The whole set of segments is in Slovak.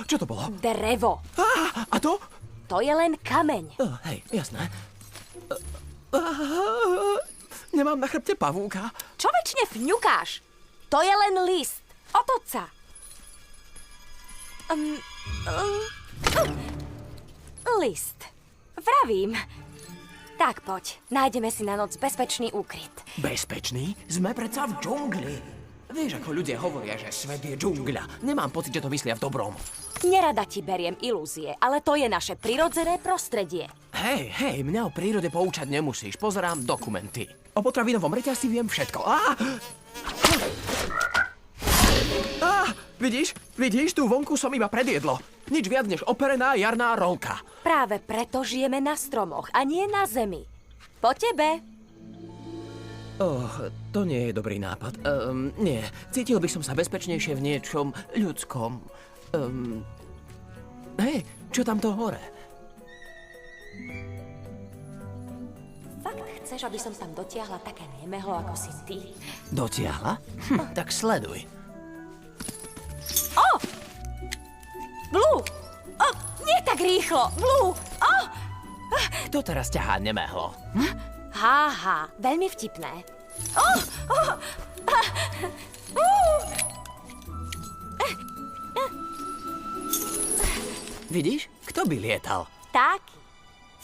Čo to bolo? Drevo. A to? To je len kameň. Hej, jasné. Nemám na chrbte pavúka. Čo väčšine fňukáš? To je len list. Otoč sa. List. Vravím. Tak poď, nájdeme si na noc bezpečný úkryt. Bezpečný? Sme predsa v džungli. Vieš, ako ľudia hovoria, že svet je džungľa. Nemám pocit, že to myslia v dobrom. Nerada ti beriem ilúzie, ale to je naše prirodzené prostredie. Hej, mňa o prírode poučať nemusíš. Pozerám dokumenty. O potravinovom reťazci viem všetko. Vidíš, tú vonku som iba predjedlo. Nič viac než operená jarná rolka. Práve preto žijeme na stromoch a nie na zemi. Po tebe. To nie je dobrý nápad. Nie, cítil by som sa bezpečnejšie v niečom ľudskom. Hej, čo tam to hore? Fakt chceš, aby som tam dotiahla také nemehlo, ako si ty? Dotiahla? Tak sleduj. Blue! Nie tak rýchlo! Blue! Kto teraz ťahá nemehlo? Háha, veľmi vtipné. Vidíš? Kto by lietal? Vtáky.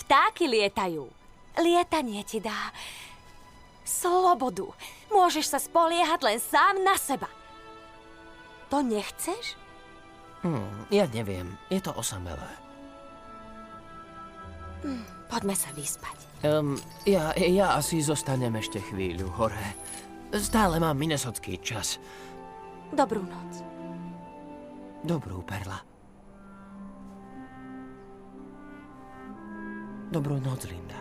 Vtáky lietajú. Lietanie ti dá slobodu. Môžeš sa spoliehať len sám na seba. To nechceš? Ja neviem. Je to osamelé. Poďme sa vyspať. Ja asi zostanem ešte chvíľu hore. Stále mám minnesotský čas. Dobrú noc. Dobrú, Perla. Dobrú noc, Linda.